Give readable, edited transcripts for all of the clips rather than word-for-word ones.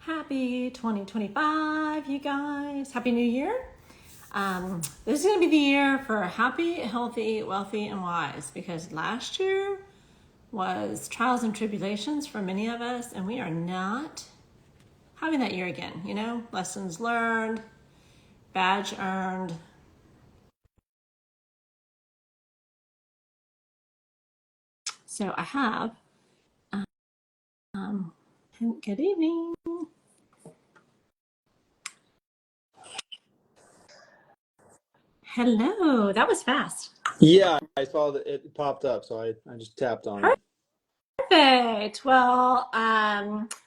Happy 2025, you guys. Happy New Year. This is going to be the year for happy, healthy, wealthy, and wise, because last year was trials and tribulations for many of us, and we are not having that year again. You know, lessons learned, badge earned. So I have, good evening. Hello, that was fast. Yeah, I saw that it popped up, so I just tapped on it. Perfect. Well,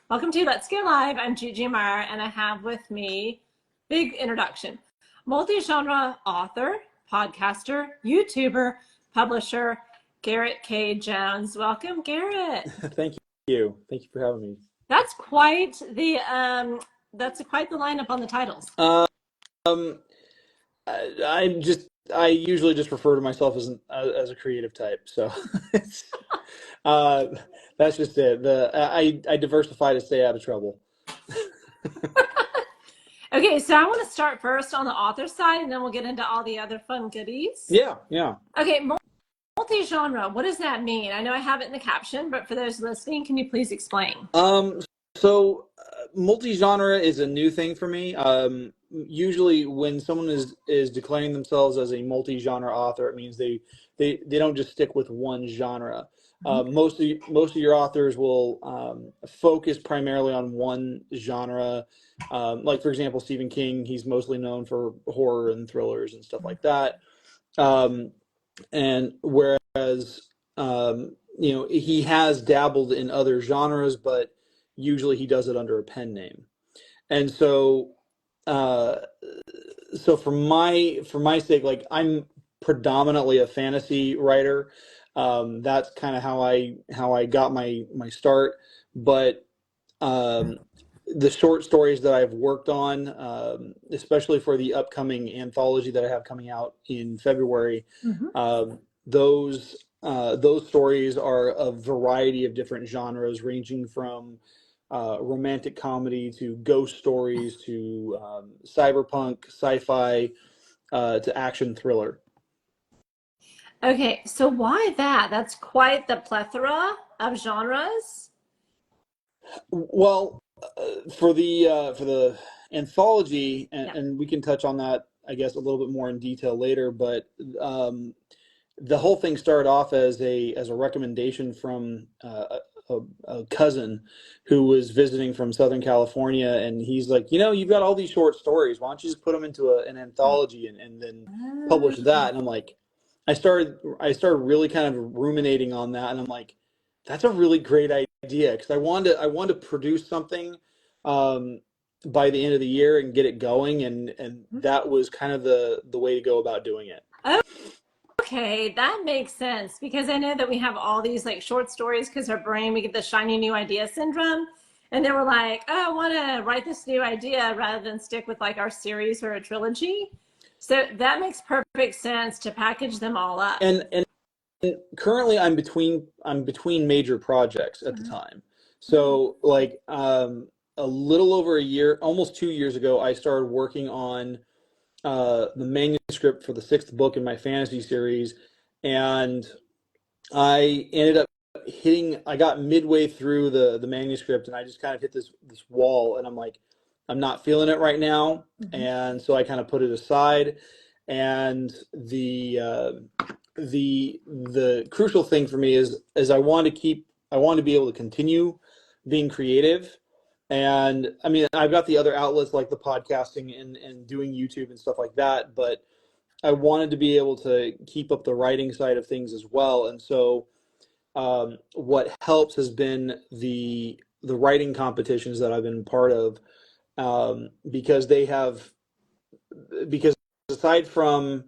welcome to Let's Go Live. I'm Gigi Meyer, and I have with me, big introduction, multi-genre author, podcaster, YouTuber, publisher, Garrett K. Jones. Welcome, Garrett. Thank you. Thank you for having me. That's quite the lineup on the titles. I usually just refer to myself as a creative type, so it's, that's just it. I diversify to stay out of trouble. Okay, so I want to start first on the author side, and then we'll get into all the other fun goodies. Yeah. Okay, multi-genre, what does that mean? I know I have it in the caption, but for those listening, can you please explain? So multi-genre is a new thing for me. Usually when someone is declaring themselves as a multi-genre author, it means they don't just stick with one genre. Most of your authors will focus primarily on one genre. Like, for example, Stephen King, he's mostly known for horror and thrillers and stuff like that. And whereas he has dabbled in other genres, but usually he does it under a pen name. And so for my sake, like, I'm predominantly a fantasy writer. That's kind of how I got my start. But the short stories that I've worked on, especially for the upcoming anthology that I have coming out in February, those stories are a variety of different genres, ranging from romantic comedy to ghost stories to cyberpunk, sci-fi, to action thriller. Okay, so why that? That's quite the plethora of genres. Well, for the anthology, and we can touch on that, I guess, a little bit more in detail later. But the whole thing started off as a recommendation from a cousin who was visiting from Southern California, and he's like, you've got all these short stories. Why don't you just put them into an anthology and then publish that? And I'm like, I started really kind of ruminating on that, and I'm like, that's a really great idea, because I wanted to produce something by the end of the year and get it going, and that was kind of the way to go about doing it. Okay, that makes sense, because I know that we have all these like short stories because our brain, we get the shiny new idea syndrome, and then we're like, oh, I want to write this new idea rather than stick with like our series or a trilogy. So that makes perfect sense to package them all up. And currently I'm between major projects at the time. So like a little over a year, almost 2 years ago, I started working on the manuscript for the 6th book in my fantasy series, and I ended up I got midway through the manuscript, and I just kind of hit this wall, and I'm like, I'm not feeling it right now. And so I kind of put it aside. And the crucial thing for me is I want to be able to continue being creative. And I mean, I've got the other outlets like the podcasting and doing YouTube and stuff like that, but I wanted to be able to keep up the writing side of things as well. And so what helps has been the writing competitions that I've been part of, because aside from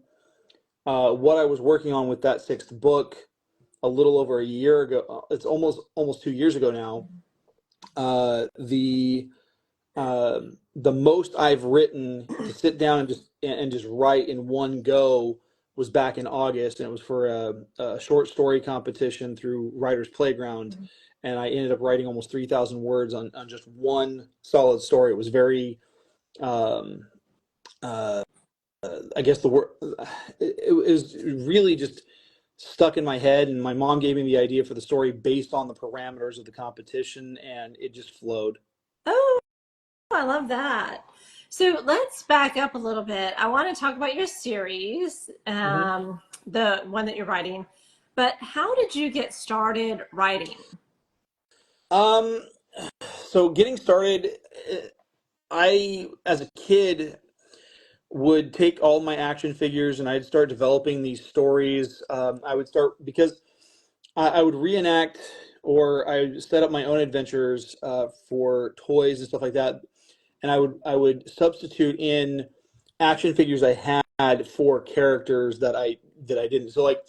what I was working on with that 6th book a little over a year ago, it's almost 2 years ago now, the most I've written to sit down and just write in one go was back in August, and it was for a short story competition through Writers Playground, and I ended up writing almost 3,000 words on just one solid story. It was very, um, uh, I guess the word, it was really just stuck in my head, and my mom gave me the idea for the story based on the parameters of the competition, and it just flowed. Oh, I love that. So let's back up a little bit. I want to talk about your series, Mhm. the one that you're writing. But how did you get started writing? Um, so getting started, I, as a kid, would take all my action figures and I'd start developing these stories. I would start because I would reenact or I would set up my own adventures for toys and stuff like that, and I would substitute in action figures I had for characters that I didn't. So like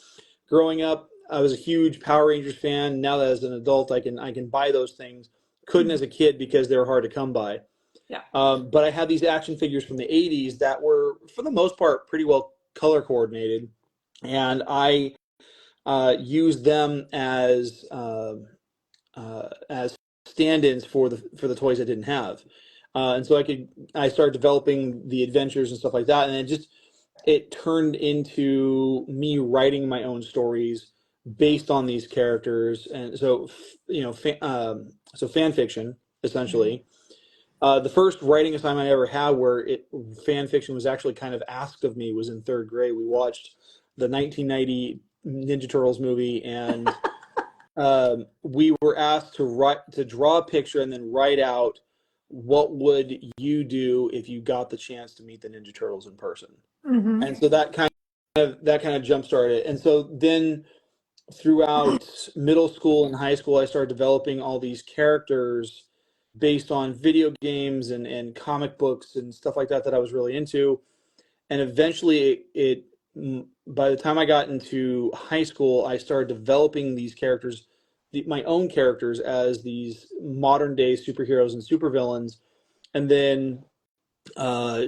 growing up, I was a huge Power Rangers fan. Now that as an adult, I can buy those things. Couldn't Mhm. as a kid because they were hard to come by. Yeah. But I had these action figures from the 80s that were, for the most part, pretty well color coordinated. And I used them as stand-ins for the toys I didn't have. And so I started developing the adventures and stuff like that. And it turned into me writing my own stories based on these characters. And so, so fan fiction, Mhm. essentially. The first writing assignment I ever had where fan fiction was actually kind of asked of me was in third grade. We watched the 1990 Ninja Turtles movie, and we were asked to draw a picture and then write out what would you do if you got the chance to meet the Ninja Turtles in person. Mhm. And so that kind of jump started. And so then throughout middle school and high school, I started developing all these characters based on video games and comic books and stuff like that I was really into. And eventually, by the time I got into high school, I started developing these characters, my own characters, as these modern day superheroes and supervillains. And then uh,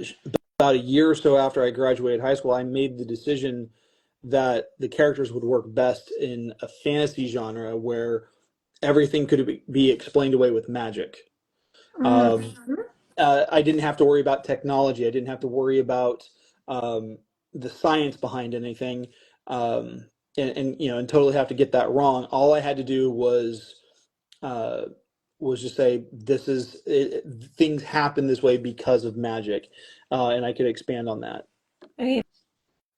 about a year or so after I graduated high school, I made the decision that the characters would work best in a fantasy genre where everything could be explained away with magic. Mhm. Um, I didn't have to worry about technology. I didn't have to worry about um, the science behind anything, um, and totally have to get that wrong. All I had to do uh, was just say things happen this way because of magic, and I could expand on that. Okay,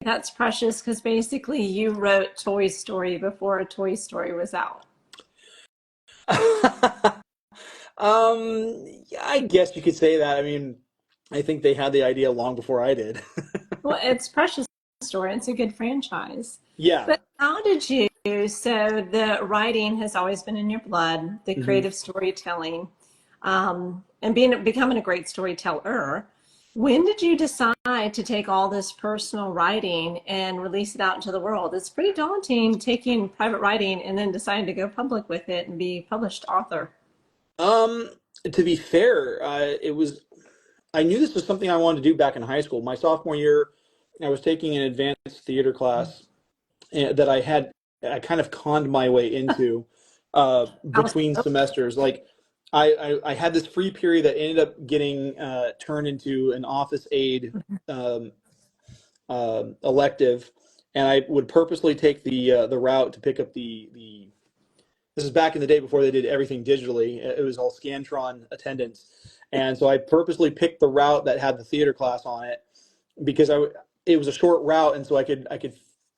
that's precious because basically you wrote Toy Story before a Toy Story was out. Yeah, I guess you could say that. I mean, I think they had the idea long before I did. Well, it's precious story. It's a good franchise. Yeah. But how did you? So the writing has always been in your blood, the hmm creative storytelling, and becoming a great storyteller. When did you decide to take all this personal writing and release it out into the world? It's pretty daunting taking private writing and then deciding to go public with it and be published author. Um, to be fair, I knew this was something I wanted to do back in high school. My sophomore year, I was taking an advanced theater class that I kind of conned my way into I was between semesters. Like I had this free period that ended up getting turned into an office aide um, elective, and I would purposely take the route to pick up the. This is back in the day before they did everything digitally. It was all Scantron attendance, and so I purposely picked the route that had the theater class on it because it was a short route, and so I could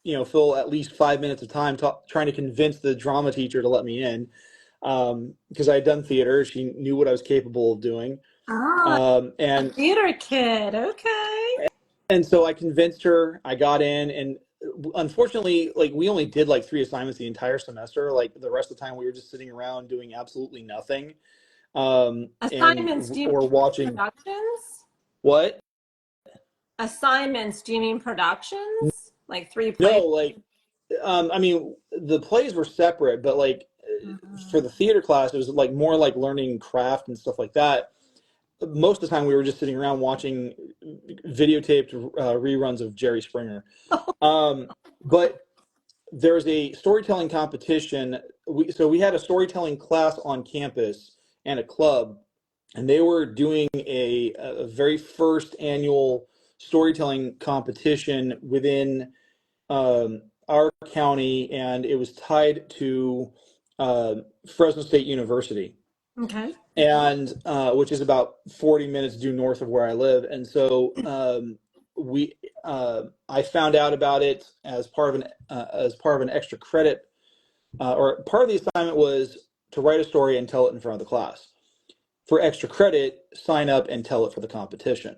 fill at least 5 minutes of time trying to convince the drama teacher to let me in because I had done theater. She knew what I was capable of doing, ah, a and theater kid. Okay. so I convinced her. I got in, and unfortunately, like we only did like three assignments the entire semester. Like the rest of the time, we were just sitting around doing absolutely nothing, and Assignments, do you mean or watching productions? what? Assignments, do you mean productions? Like three No, plays? like I mean, the plays were separate, but like for Mhm. the theater class, it was like more like learning craft and stuff like that. most of the time we were just sitting around watching videotaped reruns of Jerry Springer. But there's a storytelling competition. So we had a storytelling class on campus and a club, and they were doing a very first annual storytelling competition within our county, and it was tied to Fresno State University. Okay. And which is about 40 minutes due north of where I live. And so I found out about it as part of an extra credit, or part of the assignment was to write a story and tell it in front of the class. For extra credit, sign up and tell it for the competition.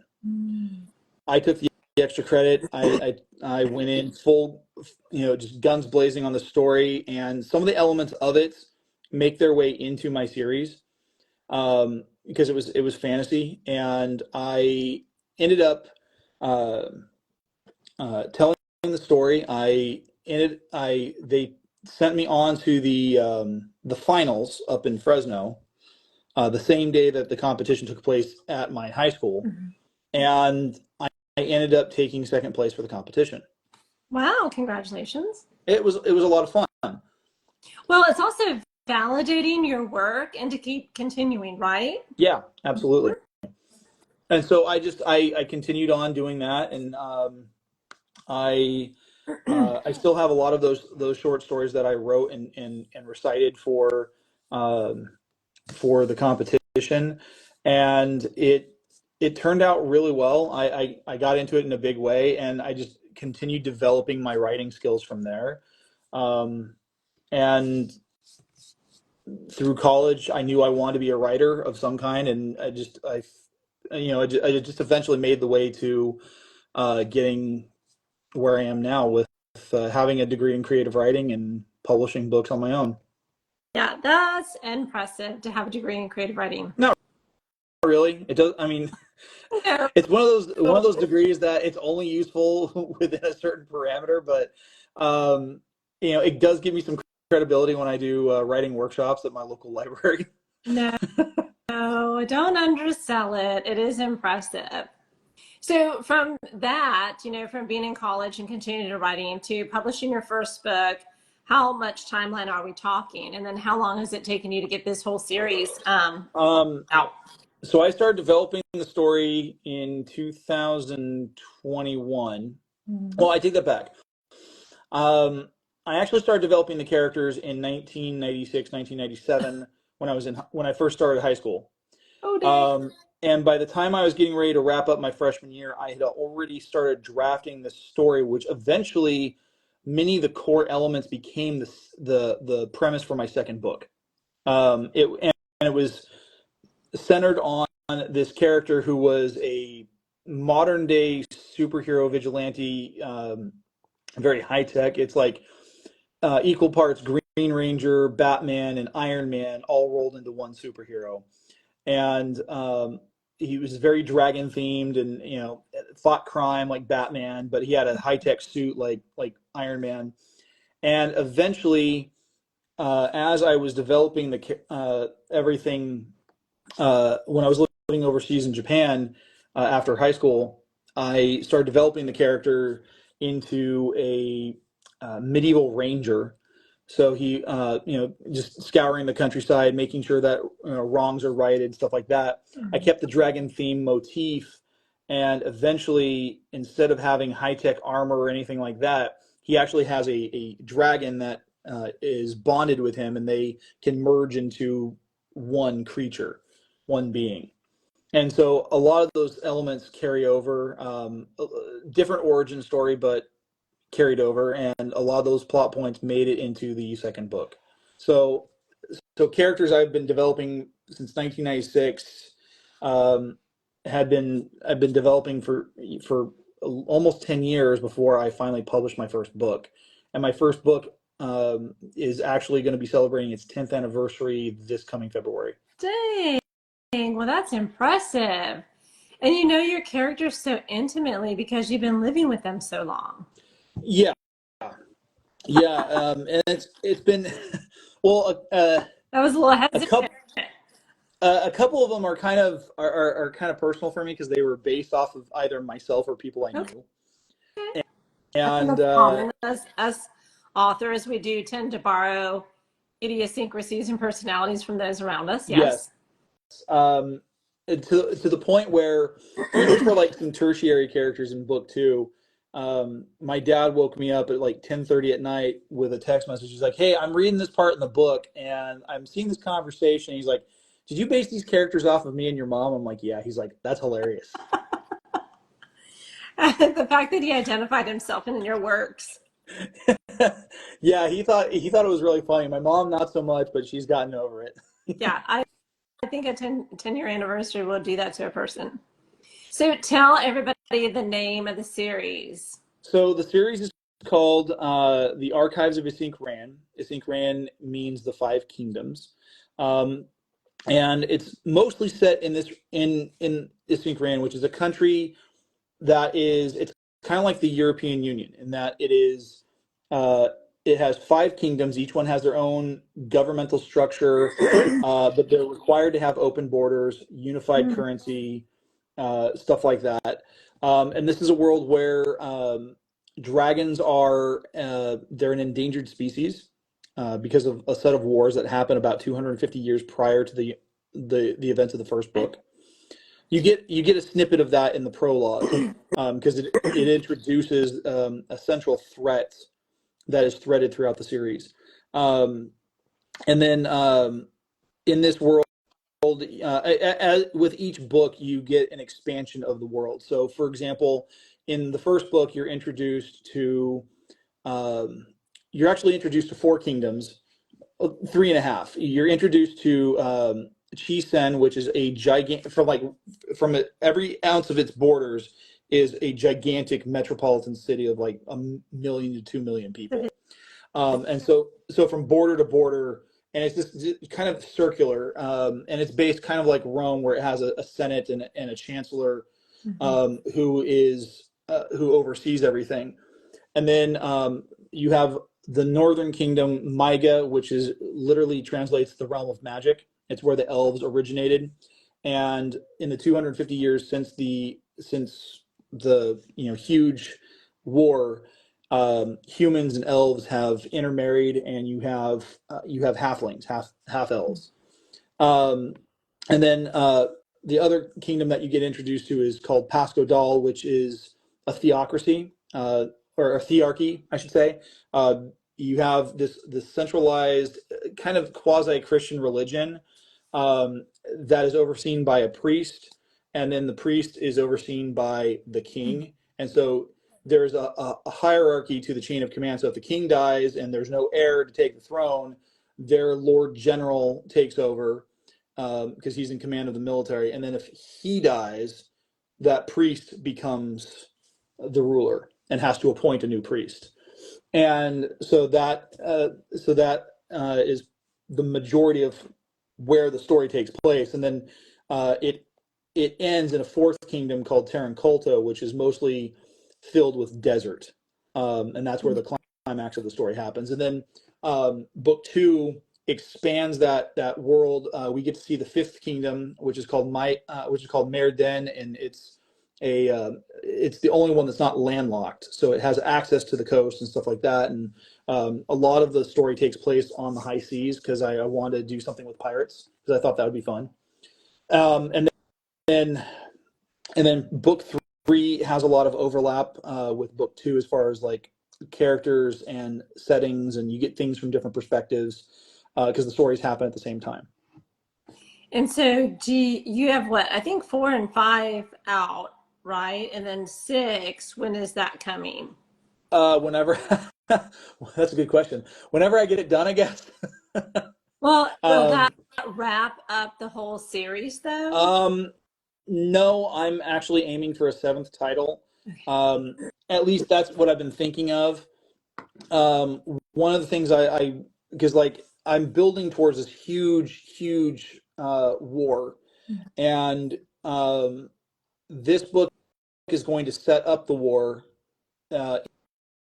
I took the extra credit. I went in full, just guns blazing on the story, and some of the elements of it make their way into my series. Because it was fantasy, and I ended up telling the story. They sent me on to the finals up in Fresno, the same day that the competition took place at my high school, and I ended up taking second place for the competition. Wow! Congratulations. It was a lot of fun. Well, it's also validating your work and to keep continuing, right? Yeah, absolutely. And so I continued on doing that, and I still have a lot of those short stories that I wrote and recited for the competition, and it turned out really well. I got into it in a big way, and I just continued developing my writing skills from there. And through college, I knew I wanted to be a writer of some kind, and I just eventually made the way to getting where I am now with having a degree in creative writing and publishing books on my own. Yeah, that's impressive to have a degree in creative writing. Not really. It does. I mean, No. it's one of those degrees that it's only useful within a certain parameter, but it does give me some credibility when I do writing workshops at my local library. No, don't undersell it. It is impressive. So from that, from being in college and continuing to writing to publishing your first book, how much timeline are we talking? And then how long has it taken you to get this whole series out? So I started developing the story in 2021. Well, I take that back. I actually started developing the characters in 1996, 1997 when I first started high school. Oh, dang. And by the time I was getting ready to wrap up my freshman year, I had already started drafting the story, which eventually many of the core elements became the premise for my second book. It was centered on this character who was a modern day superhero vigilante, very high tech. It's like equal parts Green Ranger, Batman, and Iron Man all rolled into one superhero. And he was very dragon themed, and fought crime like Batman, but he had a high tech suit like Iron Man. And eventually, as I was developing everything, when I was living overseas in Japan after high school, I started developing the character into a medieval ranger. So he, just scouring the countryside, making sure that wrongs are righted, stuff like that. I kept the dragon theme motif, and eventually, instead of having high-tech armor or anything like that, he actually has a dragon that is bonded with him, and they can merge into one creature, one being. And so a lot of those elements carry over, different origin story, but carried over, and a lot of those plot points made it into the second book. So characters I've been developing since 1996 I've been developing for almost 10 years before I finally published my first book. And my first book is actually going to be celebrating its 10th anniversary this coming February. Dang. Well, that's impressive. And you know your characters so intimately because you've been living with them so long. Yeah. And it's been well. That was a little hesitant. A couple of them are kind of personal for me because they were based off of either myself or people I Okay. knew. I think And that's common. As authors, we do tend to borrow idiosyncrasies and personalities from those around us. yes, Yes. um, to the point where even for like some tertiary characters in book two, my dad woke me up at like 10:30 at night with a text message. He's like, "Hey, I'm reading this part in the book, and I'm seeing this conversation." He's like, "Did you base these characters off of me and your mom?" I'm like, "Yeah." He's like, "That's hilarious." The fact that he identified himself in your works. Yeah, he thought it was really funny. My mom, not so much, but she's gotten over it. Yeah, I think a 10-year anniversary will do that to a person. So tell everybody the name of the series. So the series is called The Archives of Icinq-Regn. Icinq-Regn means the Five Kingdoms. Um, and it's mostly set in Icinq-Regn, which is a country it's kind of like the European Union in that uh, it has five kingdoms. Each one has their own governmental structure, but they're required to have open borders, unified Mm. currency, stuff like that. And this is a world where dragons they're an endangered species because of a set of wars that happened about 250 years prior to the events of the first book. You get a snippet of that in the prologue because it introduces a central threat that is threaded throughout the series, and then in this world, with each book, you get an expansion of the world. So, for example, in the first book, um, you're actually introduced to four kingdoms, three and a half. You're introduced to Chisen, which is a gigantic every ounce of its borders is a gigantic metropolitan city of like 1 million to 2 million people. And so from border to border, and it's just kind of circular, and it's based kind of like Rome, where it has a senate and a chancellor who oversees everything. And then you have the Northern Kingdom, Myga, which is literally translates the realm of magic. It's where the elves originated, and in the 250 years since the huge war, humans and elves have intermarried, and you have halflings, half elves. Um, and then the other kingdom that you get introduced to is called Pasco Dal, which is a theocracy, or a thearchy, I should say. You have this centralized kind of quasi-Christian religion that is overseen by a priest, and then the priest is overseen by the king. And so there's a hierarchy to the chain of command. So if the king dies and there's no heir to take the throne, their Lord General takes over because he's in command of the military. And then if he dies, that priest becomes the ruler and has to appoint a new priest. And so that is the majority of where the story takes place. And then it ends in a fourth kingdom called Terran Colto, which is mostly filled with desert, and that's where the climax of the story happens. And then book two expands that world. We get to see the fifth kingdom, which is called Merden, and it's the only one that's not landlocked, so it has access to the coast and stuff like that. And a lot of the story takes place on the high seas because I wanted to do something with pirates because I thought that would be fun. And then book three has a lot of overlap with book two as far as like characters and settings, and you get things from different perspectives because the stories happen at the same time. And so you have what? I think 4 and 5 out, right? And then 6, when is that coming? Whenever that's a good question. Whenever I get it done, I guess. Well, will that wrap up the whole series though? No, I'm actually aiming for a seventh title. At least that's what I've been thinking of. One of the things because like I'm building towards this huge war, and this book is going to set up the war.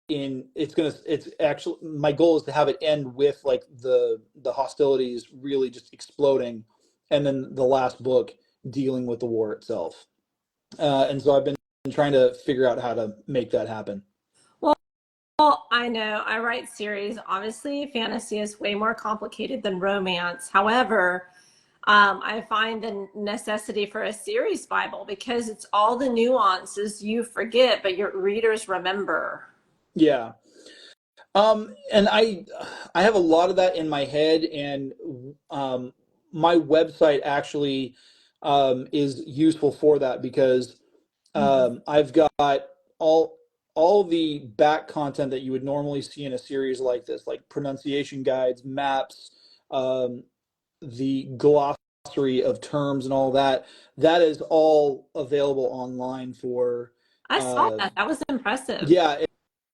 It's actually my goal is to have it end with like the hostilities really just exploding, and then the last book dealing with the war itself. And so I've been trying to figure out how to make that happen. Well, I know I write series. Obviously, fantasy is way more complicated than romance. However, I find the necessity for a series Bible because it's all the nuances you forget, but your readers remember. Yeah. And I have a lot of that in my head, and my website actually is useful for that because I've got all all the back content that you would normally see in a series like this, like pronunciation guides, maps, um, the glossary of terms, and all that. That is all available online for. I saw Uh, that. That was impressive. yeah,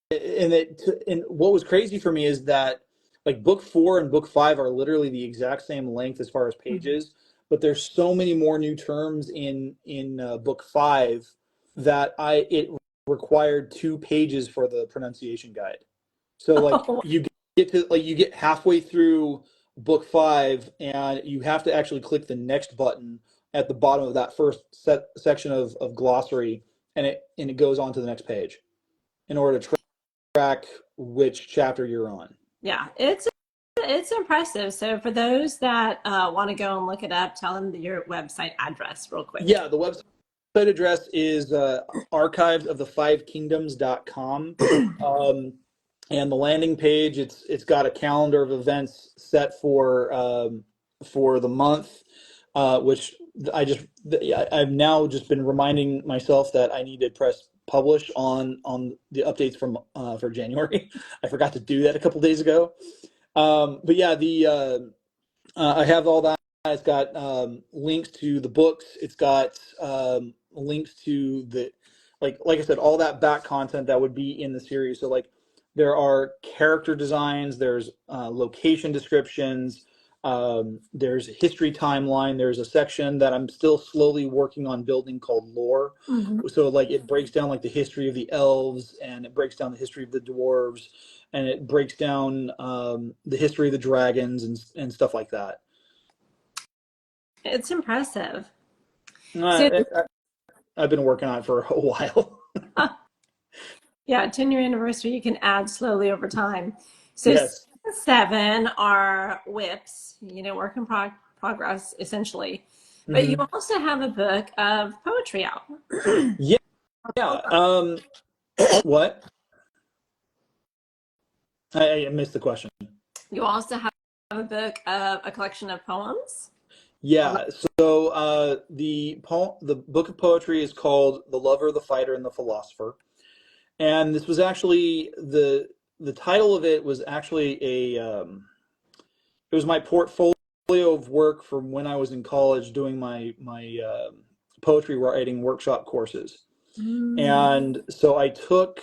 and what was crazy for me is that like book 4 and book 5 are literally the exact same length as far as Mhm. pages, but there's so many more new terms in book 5 that I it required 2 pages for the pronunciation guide. So like Oh, you get halfway through book 5 and you have to actually click the next button at the bottom of that first section of glossary, and it goes on to the next page in order to track which chapter you're on. yeah, it's impressive. So for those that want to go and look it up, tell them your website address real quick. Yeah, the website address is archives of the five kingdoms.com. Um, and the landing page, it's got a calendar of events set for the month, which I've now just been reminding myself that I need to press publish on the updates from for January. I forgot to do that a couple days ago. But yeah, the I have all that. It's got links to the books. It's got links to the like I said, all that back content that would be in the series. So like there are character designs, there's location descriptions, there's a history timeline. There's a section that I'm still slowly working on building called lore. Mhm. So like it breaks down like the history of the elves, and it breaks down the history of the dwarves, and it breaks down the history of the dragons and stuff like that. It's impressive. So I, I've been working on it for a while. yeah, 10-year anniversary you can add slowly over time. So Yes. 7 are whips, work in progress essentially. But you Hmm. also have a book of poetry out. Yeah. Yeah. What? I missed the question. You also have a book of a collection of poems. Yeah. So the book of poetry is called "The Lover, the Fighter, and the Philosopher," and this was actually the title of it was actually it was my portfolio of work from when I was in college doing my poetry writing workshop courses. Mm. And so I took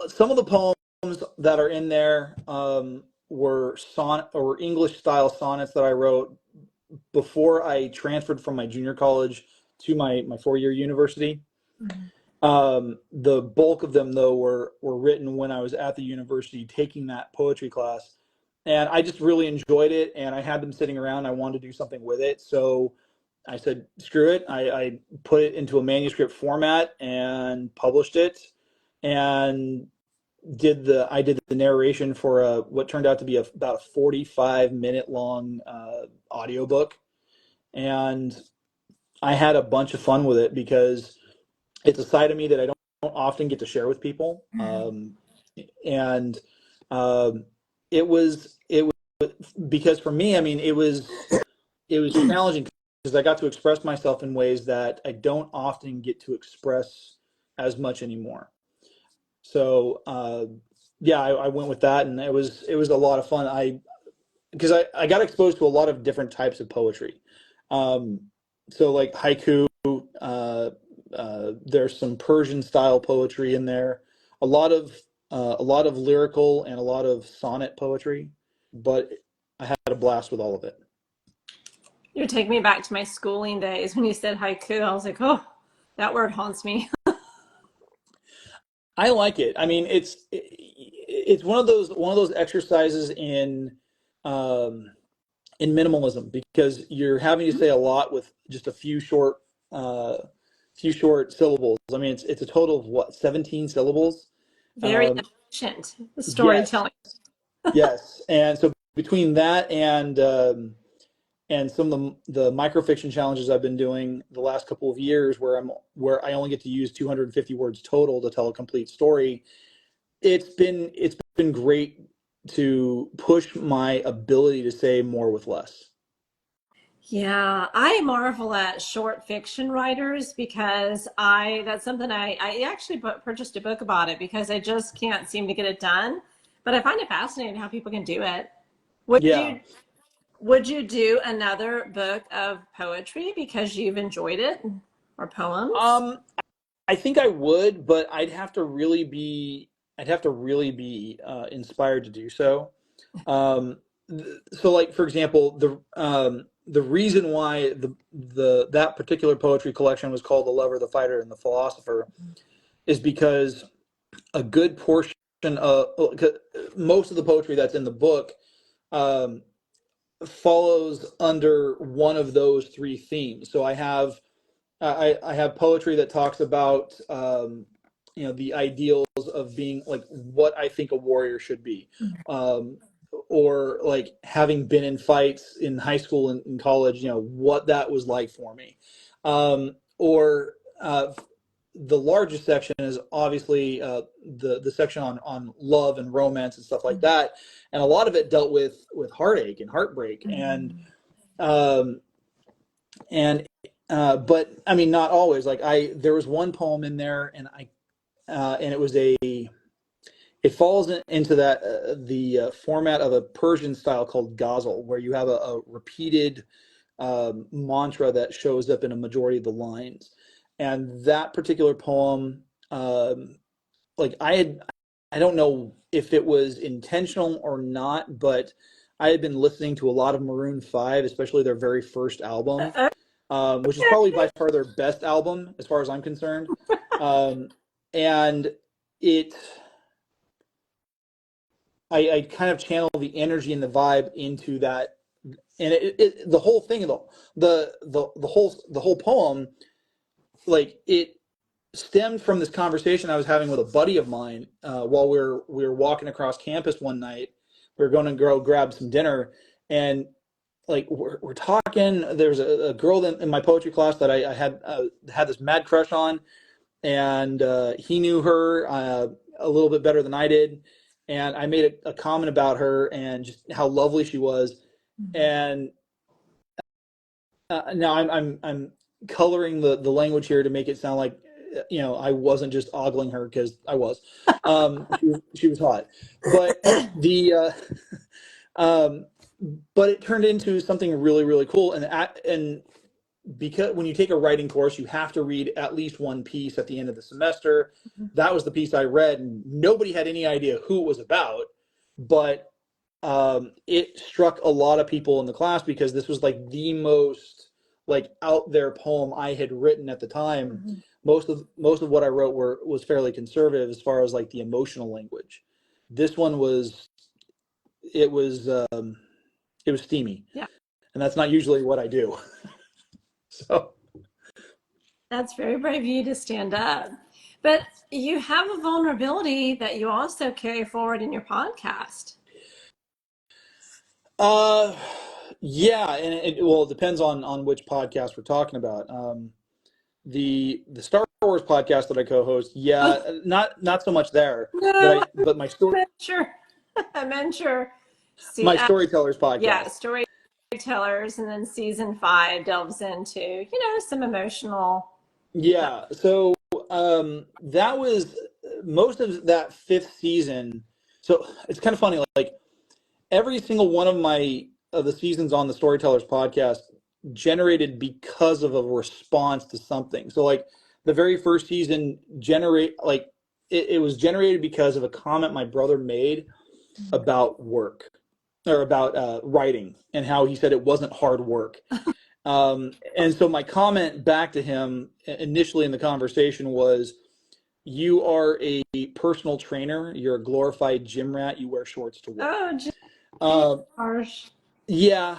some of the poems that are in there were sonnet or English style sonnets that I wrote before I transferred from my junior college to my 4 year university. The bulk of them, though, were written when I was at the university taking that poetry class, and I just really enjoyed it. And I had them sitting around. I wanted to do something with it, so I said, "Screw it!" I put it into a manuscript format and published it, and I did the narration for what turned out to be about a 45-minute long audiobook, and I had a bunch of fun with it because it's a side of me that I don't often get to share with people. And um, it was because for me, I mean, it was challenging because I got to express myself in ways that I don't often get to express as much anymore. So yeah, I went with that, and it was a lot of fun. Because I got exposed to a lot of different types of poetry. Um, so like haiku, there's some Persian style poetry in there, a lot of lyrical and a lot of sonnet poetry, but I had a blast with all of it. You're taking me back to my schooling days when you said haiku. I was like, oh, that word haunts me. I like it. I mean, it's one of those exercises in um, in minimalism, because you're having to say a lot with just a uh, few short syllables. I mean, it's a total of what, 17 syllables. Very Um, efficient yes, storytelling. yes, and so between that and some of the microfiction challenges I've been doing the last couple of years, where I only get to use 250 words total to tell a complete story, it's been great to push my ability to say more with less. Yeah, I marvel at short fiction writers because that's something I actually purchased a book about it because I just can't seem to get it done. But I find it fascinating how people can do it. Would Yeah. you would you do another book of poetry because you've enjoyed it or poems? Um, I think I would, but I'd have to really be inspired to do so. So, like for example, the reason why that particular poetry collection was called "The Lover, the Fighter, and the Philosopher" is because a good portion of most of the poetry that's in the book um, follows under one of those three themes. So I have poetry that talks about the ideals of being like what I think a warrior should be, um, or like having been in fights in high school and college, what that was like for me, or the largest section is obviously the section on love and romance and stuff like that, and a lot of it dealt with heartache and heartbreak um, and but I mean, not always. Like there was one poem in there, and it falls into the format of a Persian style called ghazal, where you have a repeated mantra that shows up in a majority of the lines. And that particular poem, like I don't know if it was intentional or not, but I had been listening to a lot of Maroon 5, especially their very first album, Uh, which is probably by far their best album as far as I'm concerned. Um, and it, I kind of channel the energy and the vibe into that, and the whole thing, the whole poem, like it stemmed from this conversation I was having with a buddy of mine while we were walking across campus one night. We were going to go grab some dinner, and like we're talking. There's a girl in my poetry class that I had this mad crush on, and he knew her a little bit better than I did, and I made a comment about her and just how lovely she was, and now I'm coloring the language here to make it sound like I wasn't just ogling her, because I was. She was hot, but the um, but it turned into something really, really cool. And because when you take a writing course, you have to read at least one piece at the end of the semester. That was the piece I read, and nobody had any idea who it was about, but it struck a lot of people in the class because this was like the most like out there poem I had written at the time. Mhm. Most of what I wrote was fairly conservative as far as like the emotional language. This one it was um, it was steamy, Yeah, and that's not usually what I do. So that's very brave of you to stand up. But you have a vulnerability that you also carry forward in your podcast. uh yeah, and it depends on which podcast we're talking about. The Star Wars podcast that I co-host, yeah, not so much there, but No, I but I meant sure. I meant sure. See, my Storytellers yeah, podcast. storytellers, and then season 5 delves into some emotional stuff. Yeah, so that was most of that fifth season. So it's kind of funny, like every single one of the seasons on the Storytellers podcast generated because of a response to something. So like the very first season it was generated because of a comment my brother made about work, or about writing, and how he said it wasn't hard work. And so my comment back to him initially in the conversation was, "You are a personal trainer. You're a glorified gym rat. You wear shorts to work." Oh, Uh, harsh. Yeah,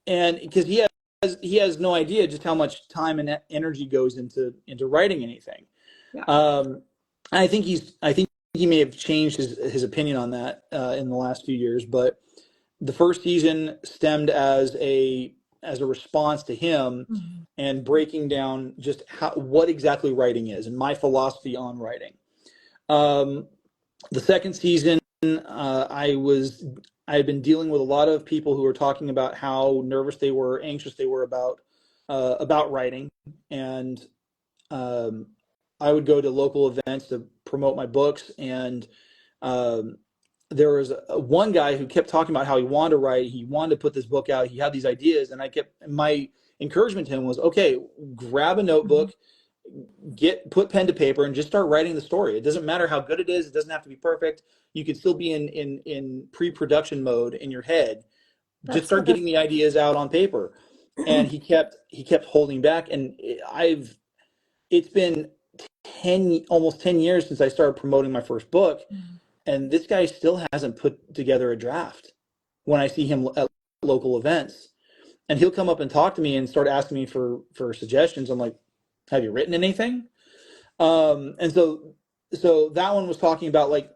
and because he has no idea just how much time and energy goes into writing anything. Yeah. I think he may have changed his opinion on that in the last few years, but the first season stemmed as a response to him and breaking down just what exactly writing is and my philosophy on writing. The second season, I had been dealing with a lot of people who were talking about how nervous they were, anxious they were about writing, and um, I would go to local events to promote my books, and um, there was one guy who kept talking about how he wanted to write, he wanted to put this book out, he had these ideas, and my encouragement to him was, okay, grab a notebook, put pen to paper, and just start writing the story. It doesn't matter how good it is, it doesn't have to be perfect. You could still be in pre-production mode in your head. Just That's start getting the ideas out on paper. And he kept holding back, and it's been almost 10 years since I started promoting my first book, and this guy still hasn't put together a draft when I see him at local events. And he'll come up and talk to me and start asking me for suggestions. I'm like, have you written anything? And so that one was talking about, like,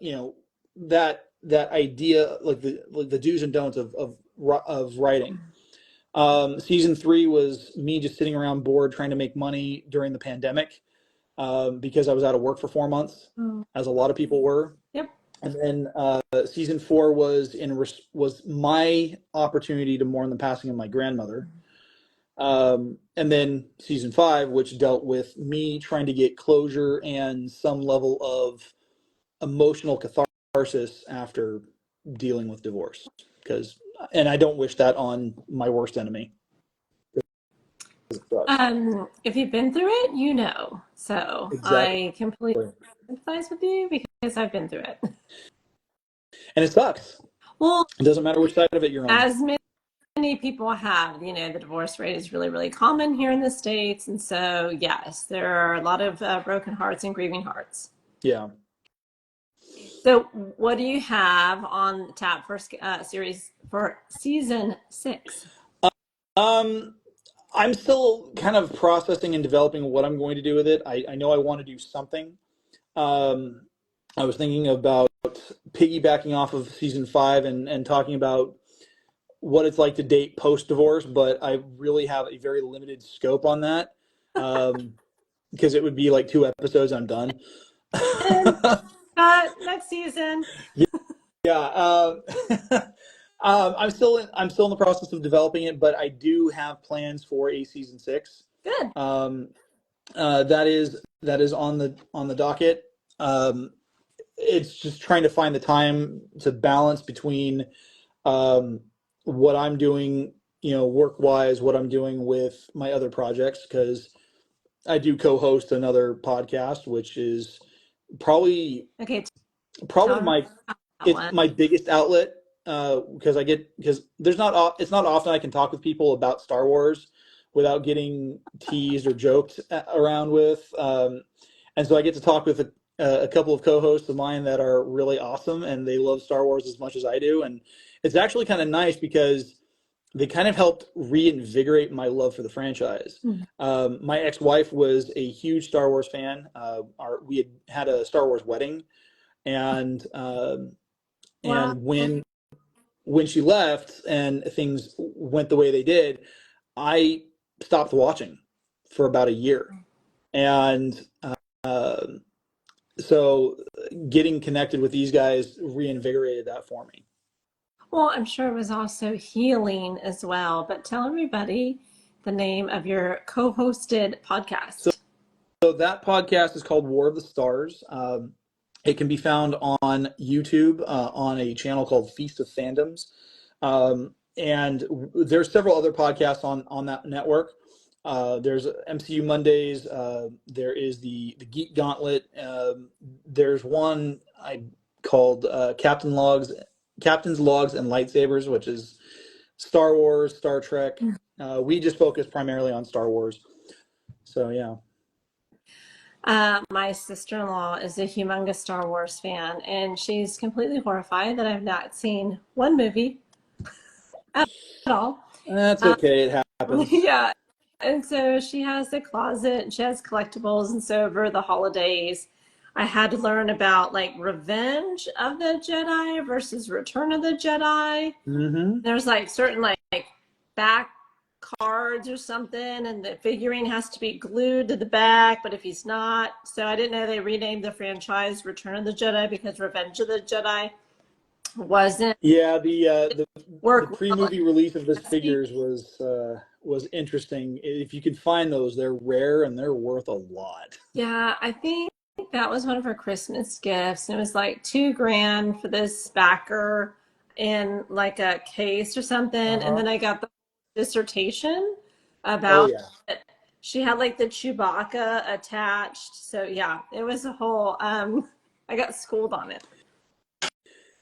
that idea, like the do's and don'ts of writing. Season 3 was me just sitting around bored trying to make money during the pandemic, because I was out of work for 4 months, as a lot of people were. Yep. And then season 4 was my opportunity to mourn the passing of my grandmother. And then season 5, which dealt with me trying to get closure and some level of emotional catharsis after dealing with divorce. And I don't wish that on my worst enemy. If you've been through it, you know. So Exactly. I completely empathize with you because I've been through it. And it sucks. Well, It doesn't matter which side of it you're on. as many people have, the divorce rate is really, really common here in the States. And so, yes, there are a lot of broken hearts and grieving hearts. Yeah. So what do you have on tap for series for season 6? Um, I'm still kind of processing and developing what I'm going to do with it. I know I want to do something. I was thinking about piggybacking off of season 5 and talking about what it's like to date post-divorce, but I really have a very limited scope on that, because it would be like 2 episodes, I'm done. And next season. Yeah. I'm still in the process of developing it, but I do have plans for a season 6. Good. That is on the docket. It's just trying to find the time to balance between what I'm doing, work wise, what I'm doing with my other projects, because I do co-host another podcast, which is probably Okay. my it's my biggest outlet, because it's not often I can talk with people about Star Wars without getting teased or joked around with, and so I get to talk with a couple of co-hosts of mine that are really awesome, and they love Star Wars as much as I do, and it's actually kind of nice because they kind of helped reinvigorate my love for the franchise. My ex-wife was a huge Star Wars fan. We had a Star Wars wedding, and Wow. when she left and things went the way they did, I stopped watching for about a year, and so getting connected with these guys reinvigorated that for me. Well, I'm sure it was also healing as well. But tell everybody the name of your co-hosted podcast. So that podcast is called War of the Stars. It can be found on YouTube, on a channel called Feast of Fandoms. And there's several other podcasts on that network. There's MCU Mondays. There is the Geek Gauntlet. There's one called Captain's Logs and Lightsabers, which is Star Wars, Star Trek. We just focus primarily on Star Wars. So yeah. My sister-in-law is a humongous Star Wars fan, and she's completely horrified that I've not seen one movie. at all. That's okay. It happens. Yeah. And so she has a closet, she has collectibles. And so over the holidays, I had to learn about like Revenge of the Jedi versus Return of the Jedi. Mm-hmm. There's like certain like back cards or something, and the figurine has to be glued to the back, but if he's not, so I didn't know they renamed the franchise Return of the Jedi because Revenge of the Jedi wasn't Yeah, the work well. pre-movie release of this figures was interesting. If you can find those, they're rare and they're worth a lot. Yeah, I think that was one of her Christmas gifts. And it was like 2 grand for this backer in like a case or something. And Uh-huh. then I got the dissertation Oh about yeah. it. She had like the Chewbacca attached. So yeah, it was a whole I got schooled on it.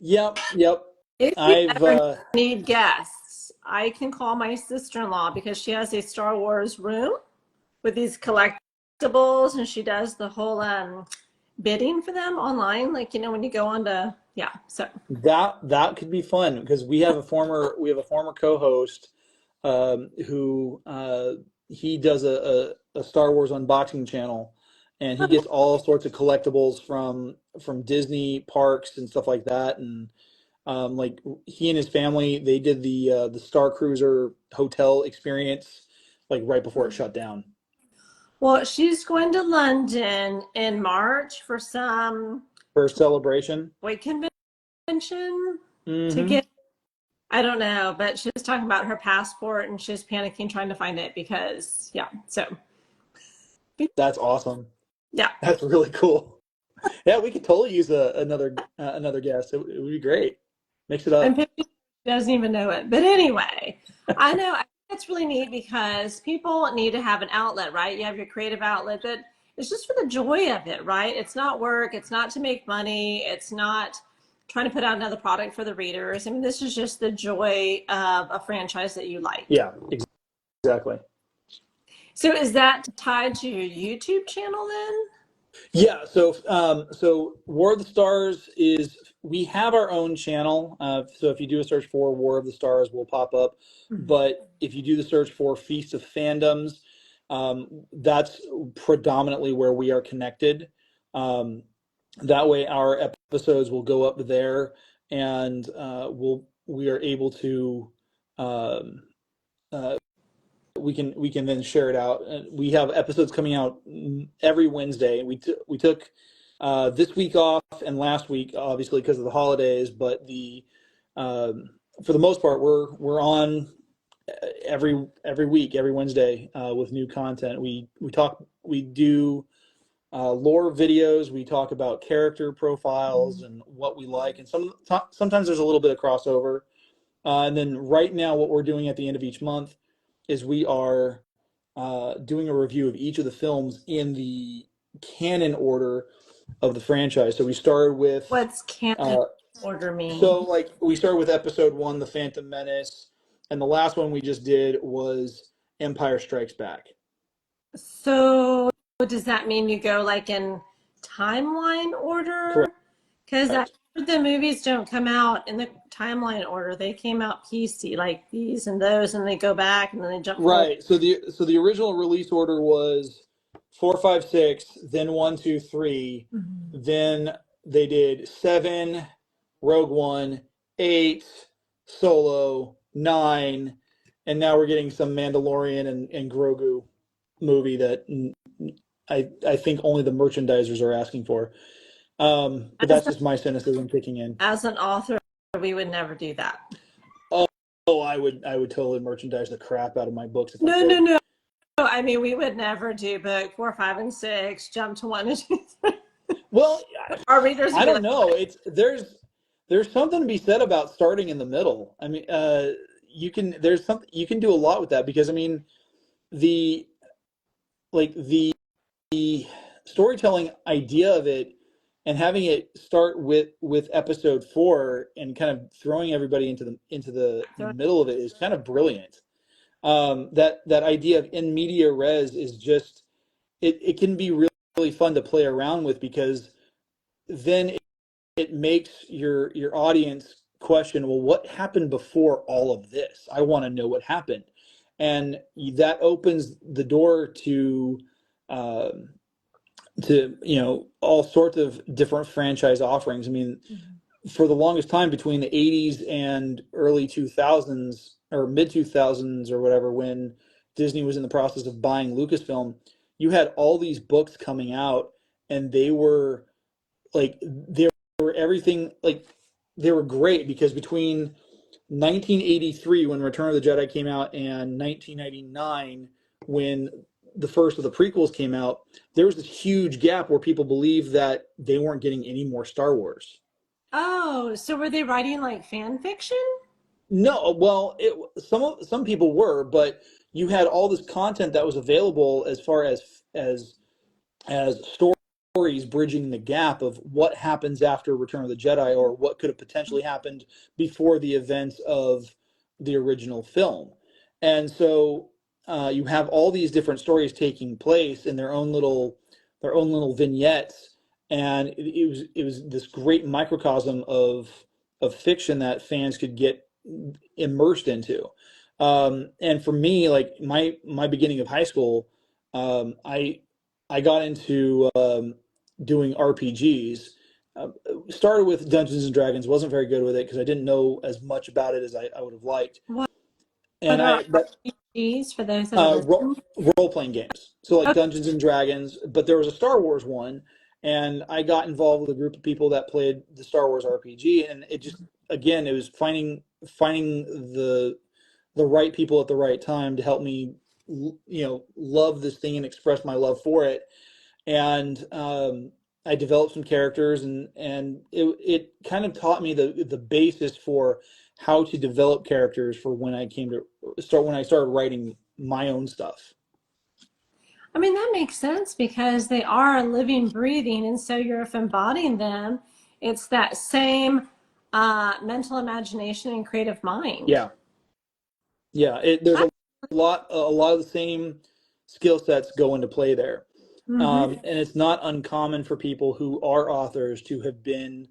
Yep, yep. If you I've ever need guests, I can call my sister-in-law because she has a Star Wars room with these collectibles, and she does the whole bidding for them online, like when you go on to, yeah, so that could be fun because we have a former co-host who he does a Star Wars unboxing channel, and he gets all sorts of collectibles from Disney parks and stuff like that. And like he and his family, they did the Star Cruiser hotel experience like right before it shut down. well, she's going to London in March for some For a celebration. toy convention to Mm-hmm. get, I don't know, but she was talking about her passport and she's panicking trying to find it because yeah, so That's awesome. yeah. That's really cool. Yeah, we could totally use another guest. It would be great. Mix it And up. Pippi doesn't even know it. But anyway, I know I think it's really neat because people need to have an outlet, right? You have your creative outlet, but it's just for the joy of it, right? It's not work, it's not to make money, it's not trying to put out another product for the readers. I mean, this is just the joy of a franchise that you like. Yeah, exactly. So is that tied to your YouTube channel then? Yeah, so War of the Stars is we have our own channel. So if you do a search for War of the Stars, will pop up. But if you do the search for Feast of Fandoms, that's predominantly where we are connected. That way, our episodes will go up there, and we are able to um, uh, we can then share it out. We have episodes coming out every Wednesday. We took this week off and last week, obviously because of the holidays, but the for the most part, we're on every week, every Wednesday with new content. We do lore videos. We talk about character profiles and what we like, and sometimes there's a little bit of crossover. And then right now, what we're doing at the end of each month is we are doing a review of each of the films in the canon order of the franchise. So we started with, What's canon uh, order so mean? like we started with episode one, The Phantom Menace, and the last one we just did was Empire Strikes Back. So does that mean you go like in timeline order? Because I Correct. heard the movies don't come out in the timeline order. They came out piecey, like these and those, and they go back and then they jump forward. Right. So the original release order was four, five, six, then one, two, three, Mhm. then they did seven, Rogue One, eight, Solo, nine, and now we're getting some Mandalorian and Grogu movie that I think only the merchandisers are asking for. But As, that's just my cynicism kicking in. as an author, we would never do that. Oh, I would totally merchandise the crap out of my books if I No, no, could. no. I mean, we would never do book 4, 5, and 6, jump to 1 and 2, 3. Well, Our readers would I be don't like, know. There's something to be said about starting in the middle. I mean, you can do a lot with that because I mean the the storytelling idea of it and having it start with episode four and kind of throwing everybody into the middle of it is kind of brilliant. That idea of in media res is just it can be really, really fun to play around with because then it makes your audience question, well, what happened before all of this? I want to know what happened. And that opens the door um, to, all sorts of different franchise offerings. I mean, for the longest time between the 80s and early 2000s or mid 2000s or whatever, when Disney was in the process of buying Lucasfilm, you had all these books coming out, and they were everything, like, they were great because between 1983 when Return of the Jedi came out and 1999 when the first of the prequels came out, there was this huge gap where people believed that they weren't getting any more Star Wars. Oh, so were they writing like fan fiction? No, well, some people were, but you had all this content that was available as far as stories bridging the gap of what happens after Return of the Jedi, or what could have potentially happened before the events of the original film. And so you have all these different stories taking place in their own little vignettes, and it was this great microcosm of fiction that fans could get immersed into. And for me, like my beginning of high school, I got into doing RPGs. Started with Dungeons and Dragons. Wasn't very good with it because I didn't know as much about it as I would have liked. What And are but RPGs for those that are listening? role playing games. So like Okay. Dungeons and Dragons, but there was a Star Wars one, and I got involved with a group of people that played the Star Wars RPG, and it just, again, it was finding the right people at the right time to help me, love this thing and express my love for it. And I developed some characters, and it kind of taught me the basis for how to develop characters for when I started writing my own stuff. I mean, that makes sense because they are living, breathing, and so you're embodying them. It's that same mental imagination and creative mind. Yeah, yeah. There's a lot of the same skill sets go into play there, Mm-hmm. and it's not uncommon for people who are authors to have been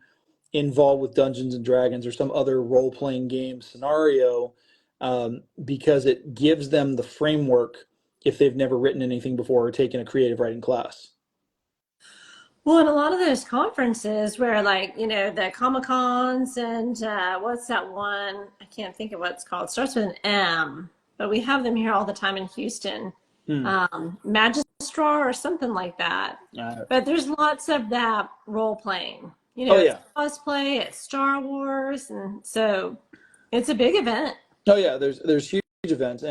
involved with Dungeons and Dragons or some other role playing game scenario, because it gives them the framework if they've never written anything before or taken a creative writing class. Well, in a lot of those conferences where, like, the Comic Cons and what's that one? I can't think of what it's called. It starts with an M, but we have them here all the time in Houston. Hmm. Magistra or something like that. But there's lots of that role playing. Oh It's yeah, cosplay, it's Star Wars, and so it's a big event. oh yeah. There's huge events,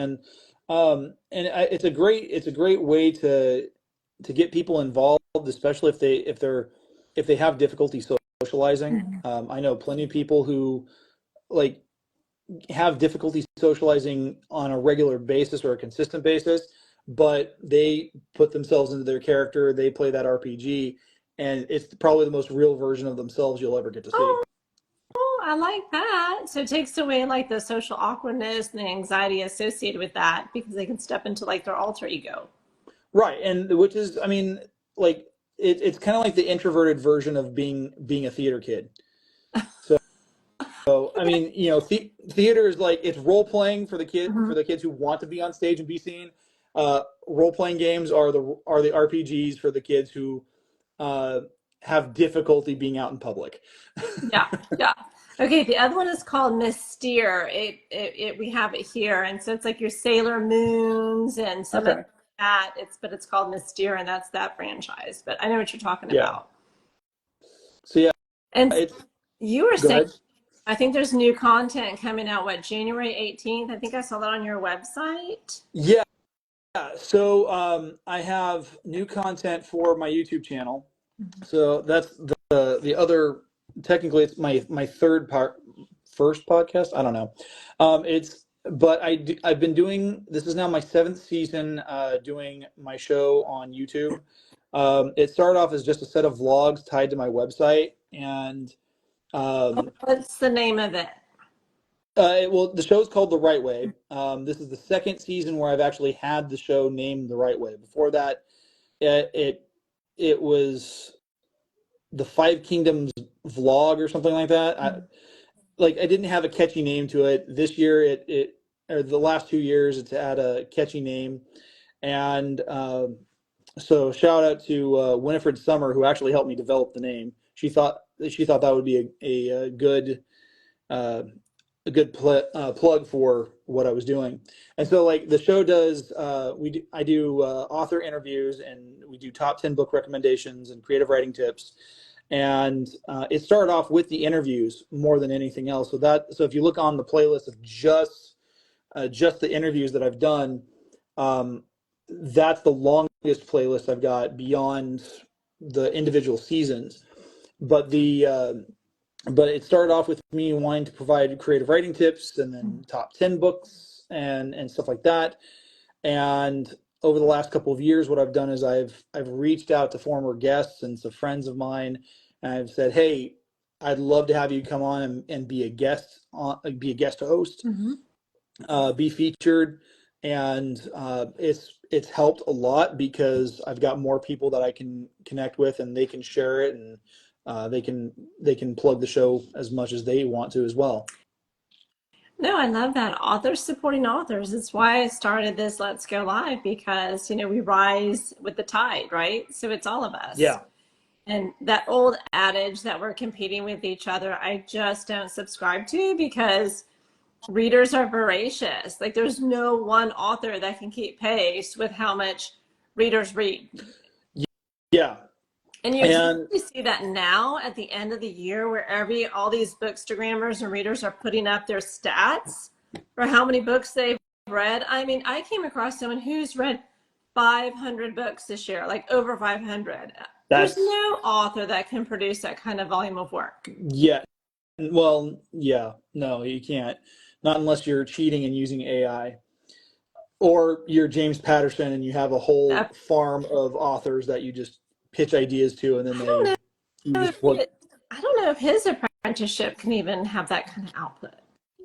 it's a great way to get people involved, especially if they have difficulty socializing. I know plenty of people who, like, have difficulty socializing on a regular basis or a consistent basis, but they put themselves into their character, they play that RPG, and it's probably the most real version of themselves you'll ever get to see. Oh, I like that. So it takes away like the social awkwardness and the anxiety associated with that because they can step into like their alter ego. Right, and which is, I mean, like, it's kind of like the introverted version of being a theater kid. So I mean, theater is like, it's role playing for Mhm. the kids who want to be on stage and be seen. Role playing games are the RPGs for the kids who uh, have difficulty being out in public. Yeah, yeah. Okay, the other one is called Mystere. It we have it here, and so it's like your Sailor Moons and some of Okay. that. But it's called Mystere, and that's that franchise. But I know what you're talking Yeah. about. So yeah, And it's you were go saying, ahead. I think there's new content coming out. What, January 18th? I think I saw that on your website. Yeah. So I have new content for my YouTube channel. So that's the other. Technically, it's my first podcast. I don't know. It's but I've been doing, this is now my seventh season doing my show on YouTube. It started off as just a set of vlogs tied to my website, and What's the name of it? well, the show's called The Right Way. This is the second season where I've actually had the show named The Right Way. Before that, it was the Five Kingdoms vlog or something like that. like I didn't have a catchy name to it. This year, or the last 2 years, it's had a catchy name, and so shout out to Winifred Summer, who actually helped me develop the name. She thought that would be a good uh, plug for what I was doing. And so like the show does, I do author interviews, and we do top 10 book recommendations and creative writing tips. And it started off with the interviews more than anything else. So if you look on the playlist of just the interviews that I've done, um, that's the longest playlist I've got beyond the individual seasons. But but it started off with me wanting to provide creative writing tips, and then top 10 books and stuff like that. And over the last couple of years, what I've done is I've reached out to former guests and some friends of mine, and I've said, hey, I'd love to have you come on and be a guest host, be featured. And it's helped a lot because I've got more people that I can connect with, and they can share it, and they can plug the show as much as they want to as well. No, I love that. Authors supporting authors. It's why I started this Let's Go Live, because, we rise with the tide, right? So it's all of us. Yeah. And that old adage that we're competing with each other, I just don't subscribe to, because readers are voracious. Like, there's no one author that can keep pace with how much readers read. Yeah. And you see that now at the end of the year, where all these bookstagrammers and readers are putting up their stats for how many books they've read. I mean, I came across someone who's read 500 books this year, like over 500. There's no author that can produce that kind of volume of work. Yeah. Well, yeah. No, you can't. Not unless you're cheating and using AI. Or you're James Patterson and you have a whole farm of authors that you just pitch ideas to, and then I don't know if his apprenticeship can even have that kind of output.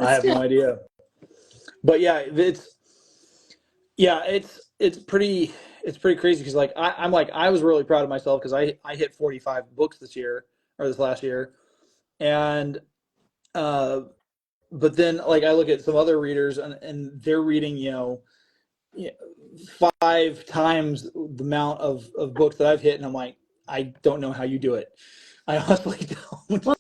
I have no idea. But yeah, it's pretty crazy, because like I was really proud of myself, because I hit 45 books this last year, and but then like I look at some other readers, and they're reading 5 times the amount of books that I've hit, and I'm like, I don't know how you do it. I honestly don't.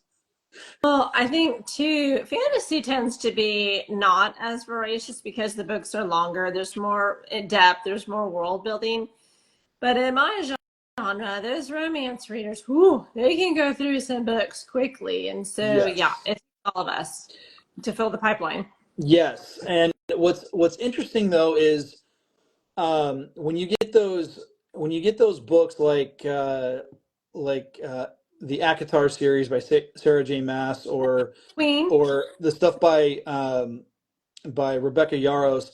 Well, I think too, fantasy tends to be not as voracious because the books are longer. There's more in depth. There's more world building. But in my genre, those romance readers, they can go through some books quickly. And so, yeah, it's all of us to fill the pipeline. Yes. And what's interesting though is when you get those books like the ACOTAR series by Sarah J. Maas, or the stuff by Rebecca Yarros,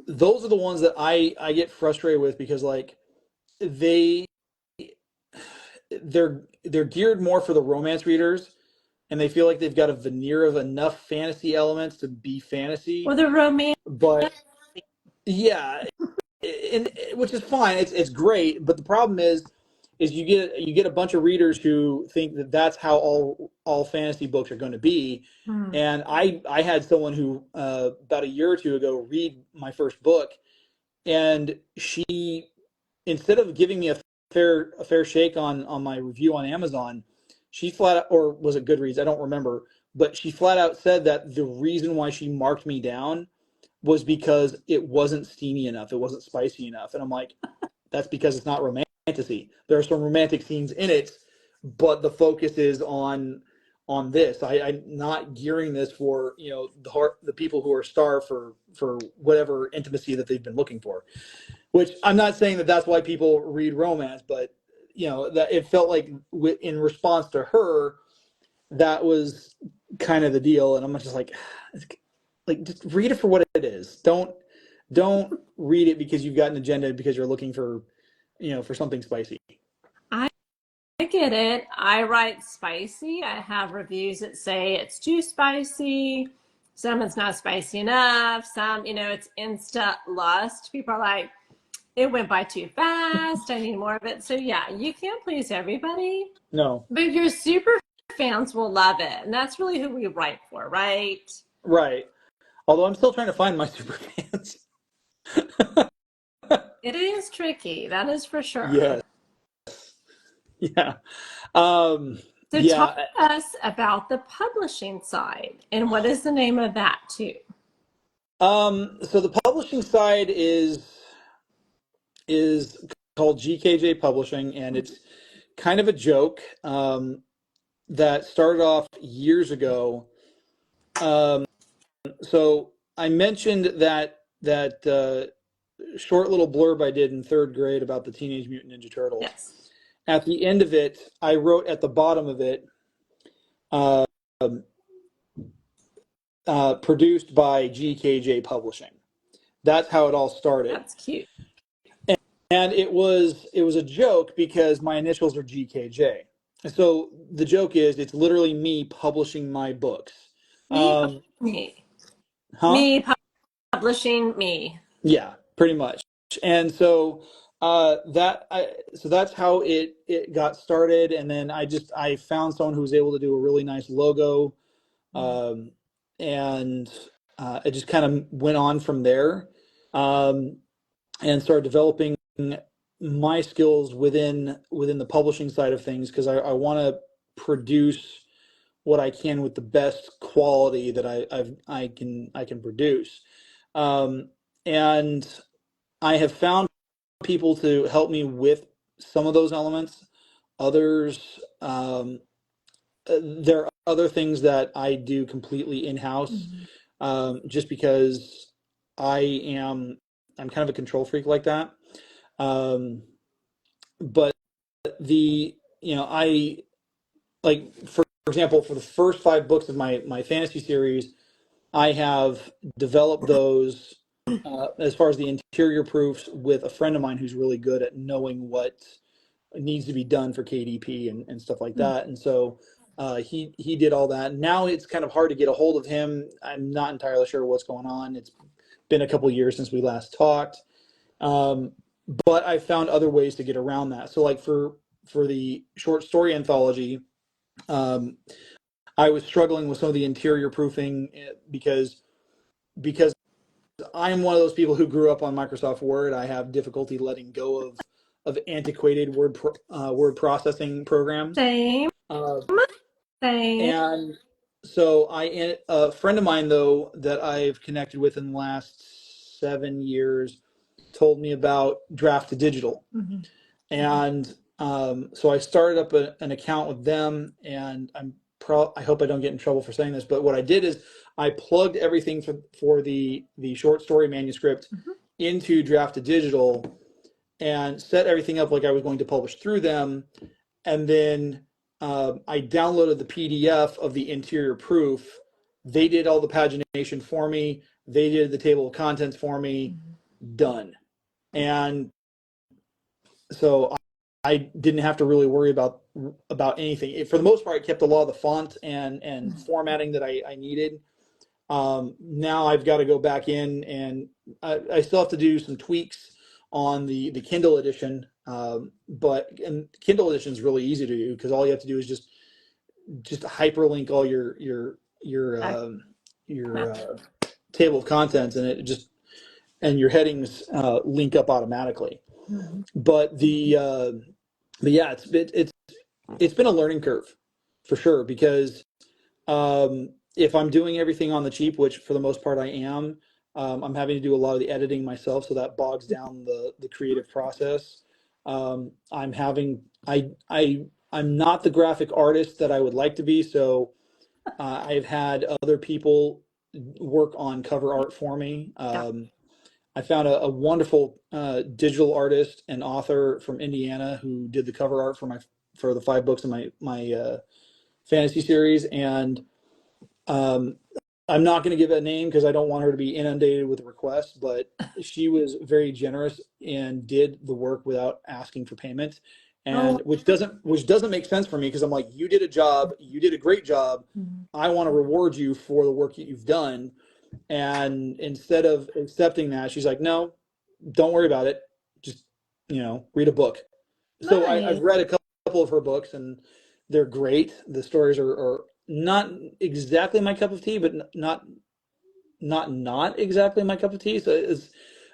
those are the ones that I get frustrated with, because like they're geared more for the romance readers, and they feel like they've got a veneer of enough fantasy elements to be fantasy. Well, the romance, but yeah, which is fine. It's great, but the problem is you get a bunch of readers who think that that's how all fantasy books are going to be. And I had someone who about a year or two ago read my first book, and she, instead of giving me a fair shake on my review on Amazon, she flat out, or was it Goodreads? I don't remember, but she flat out said that the reason why she marked me down was because it wasn't steamy enough. It wasn't spicy enough. And I'm like, that's because it's not romantasy. There are some romantic scenes in it, but the focus is on this. I'm not gearing this for, the people who are starved for whatever intimacy that they've been looking for, which I'm not saying that that's why people read romance, but that it felt like in response to her, that was kind of the deal. And I'm just like, just read it for what it is. Don't read it because you've got an agenda, because you're looking for, for something spicy. I get it. I write spicy. I have reviews that say it's too spicy. Some it's not spicy enough. Some, it's insta lust. People are like, it went by too fast. I need more of it. So yeah, you can't please everybody. No. But if you're super fans will love it. And that's really who we write for, right? Right. Although I'm still trying to find my super fans. It is tricky, that is for sure. Yes. Yeah. So talk Yeah. to us about the publishing side and what is the name of that too? So the publishing side is called GKJ Publishing, and it's kind of a joke that started off years ago. So I mentioned that short little blurb I did in third grade about the Teenage Mutant Ninja Turtles. Yes. At the end of it, I wrote at the bottom of it, uh, produced by GKJ Publishing. That's how it all started. That's cute. And it was a joke because my initials are GKJ. So the joke is it's literally me publishing my books. Me. Huh? Me publishing me. Yeah, pretty much. And so so that's how it got started. And then I found someone who was able to do a really nice logo, um, and it just kind of went on from there, and started developing my skills within the publishing side of things because I want to produce what I can with the best quality that I can produce, and I have found people to help me with some of those elements. Others, there are other things that I do completely in-house, just because I'm kind of a control freak like that. Um, but I like, for example, for the first 5 books of my fantasy series, I have developed those as far as the interior proofs with a friend of mine who's really good at knowing what needs to be done for KDP and stuff like that. And so he did all that. Now it's kind of hard to get a hold of him. I'm not entirely sure what's going on. It's been a couple of years since we last talked. But I found other ways to get around that. So like for the short story anthology, I was struggling with some of the interior proofing because I'm one of those people who grew up on Microsoft Word. I have difficulty letting go of antiquated word processing programs. Same. Uh, Same. and so a friend of mine though that I've connected with in the last 7 years told me about Draft to Digital, and so I started up an account with them, and I hope I don't get in trouble for saying this, but what I did is I plugged everything for the short story manuscript into Draft to Digital and set everything up like I was going to publish through them, and then I downloaded the PDF of the interior proof. They did all the pagination for me. They did the table of contents for me. Done. And so I didn't have to really worry about anything. For the most part, I kept a lot of the font and formatting that I needed. Now I've got to go back in, and I still have to do some tweaks on the Kindle edition. And Kindle edition is really easy to do because all you have to do is just hyperlink all your table of contents, and and your headings link up automatically. But yeah, it's been a learning curve for sure, because if I'm doing everything on the cheap, which for the most part I am, I'm having to do a lot of the editing myself, so that bogs down the creative process. I'm not the graphic artist that I would like to be, so I've had other people work on cover art for me. I found a wonderful digital artist and author from Indiana who did the cover art for the 5 books in my fantasy series, and I'm not going to give a name because I don't want her to be inundated with requests, but she was very generous and did the work without asking for payment, and which doesn't make sense for me, because I'm like, you did a great job. I want to reward you for the work that you've done. And instead of accepting that, she's like, no, don't worry about it. Just, read a book. So I've read a couple of her books, and they're great. The stories are not exactly my cup of tea, but not exactly my cup of tea. So it's,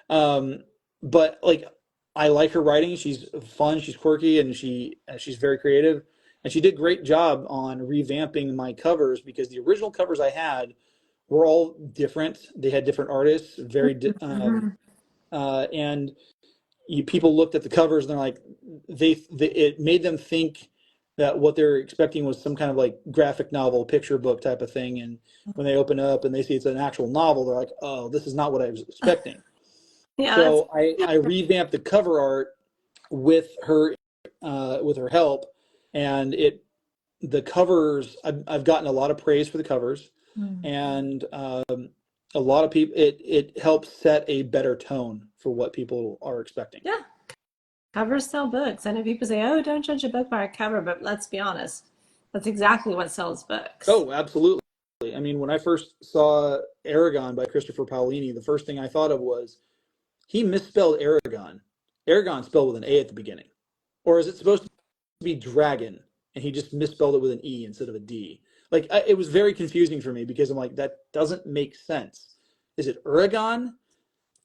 um, but like I like her writing. She's fun. She's quirky, and she's very creative. And she did a great job on revamping my covers because the original covers I had were all different. They had different artists, and people looked at the covers and they're like, it made them think that what they're expecting was some kind of like graphic novel, picture book type of thing. And when they open up and they see it's an actual novel, they're like, oh, this is not what I was expecting. Yeah, So I revamped the cover art with her help, and the covers, I've gotten a lot of praise for the covers, and a lot of people, it helps set a better tone for what people are expecting. yeah. Covers sell books. I know people say, "Oh, don't judge a book by a cover," but let's be honest, that's exactly what sells books. Oh, absolutely. I mean, when I first saw Aragon by Christopher Paolini, the first thing I thought of was he misspelled Aragon. Aragon spelled with an A at the beginning, or is it supposed to be dragon, and he just misspelled it with an E instead of a D? Like it was very confusing for me because I'm like, that doesn't make sense. Is it Uragon?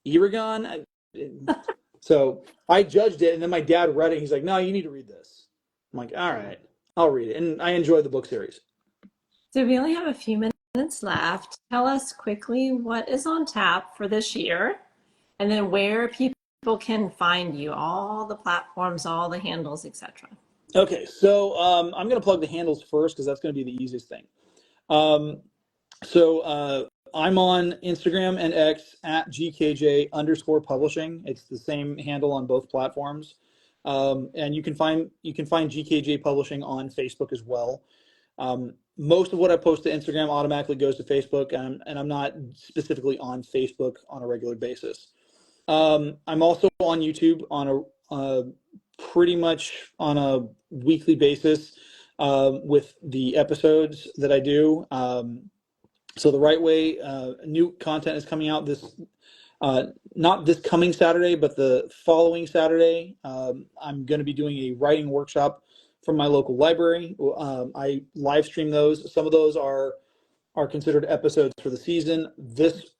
Eragon? So I judged it, and then my dad read it. He's like, "No, you need to read this." I'm like, "All right, I'll read it." And I enjoyed the book series. So we only have a few minutes left. Tell us quickly what is on tap for this year, and then where people can find you, all the platforms, all the handles, etc. Okay, so I'm going to plug the handles first because that's going to be the easiest thing. So I'm on Instagram and X at GKJ_publishing. It's the same handle on both platforms. And you can find GKJ Publishing on Facebook as well. Most of what I post to Instagram automatically goes to Facebook, and I'm not specifically on Facebook on a regular basis. I'm also on YouTube on a pretty much on a weekly basis with the episodes that I do. So the right way, new content is coming out not this coming Saturday, but the following Saturday. I'm going to be doing a writing workshop from my local library. I live stream those. Some of those are considered episodes for the season. This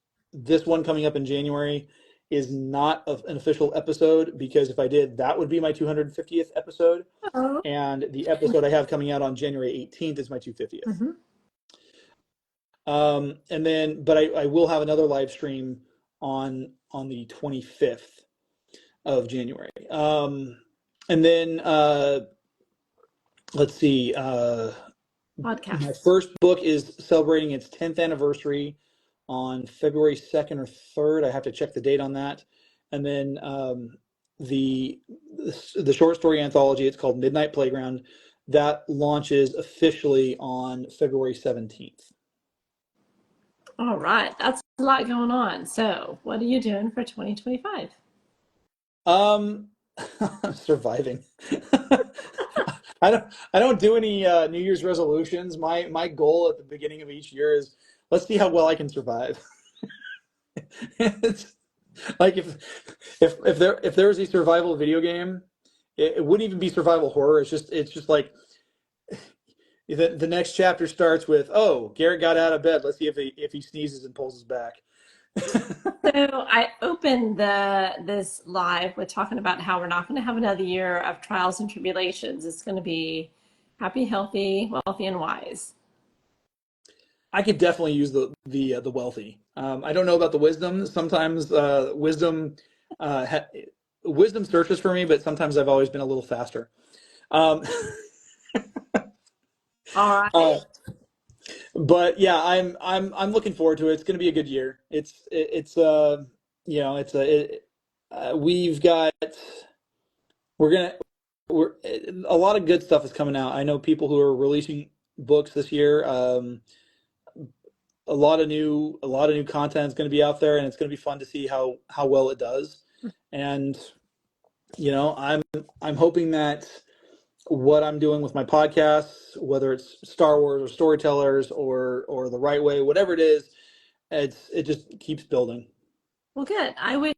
one coming up in January is not an official episode because if I did, that would be my 250th episode. Oh. And the episode I have coming out on January 18th is my 250th. Mm-hmm. And then, but I will have another live stream on the 25th of January. And then let's see. Podcast. My first book is celebrating its 10th anniversary on February 2nd or 3rd. I have to check the date on that. And then the short story anthology, it's called Midnight Playground, that launches officially on February 17th. All right, that's a lot going on. So, what are you doing for 2025? Surviving. I don't do any New Year's resolutions. My goal at the beginning of each year is let's see how well I can survive. It's like if there was a survival video game, it wouldn't even be survival horror. It's just like the next chapter starts with, oh, Garrett got out of bed. Let's see if he sneezes and pulls his back. So I opened this live with talking about how we're not going to have another year of trials and tribulations. It's going to be happy, healthy, wealthy, and wise. I could definitely use the wealthy. I don't know about the wisdom. Sometimes wisdom searches for me, but sometimes I've always been a little faster. All right. But yeah, I'm looking forward to it. It's going to be a good year. We're a lot of good stuff is coming out. I know people who are releasing books this year. A lot of new content is going to be out there, and it's going to be fun to see how well it does. And I'm hoping that what I'm doing with my podcasts, whether it's Star Wars or Storytellers or The Right Way, whatever it is, it just keeps building. Well, good. I wish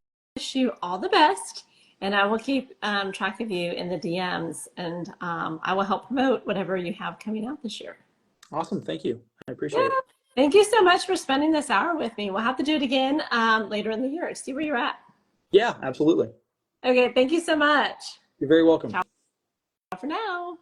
you all the best. And I will keep track of you in the DMs, and I will help promote whatever you have coming out this year. Awesome. Thank you. I Yeah. appreciate it. Thank you so much for spending this hour with me. We'll have to do it again later in the year. See where you're at. Yeah, absolutely. Okay. Thank you so much. You're very welcome. Ciao for now.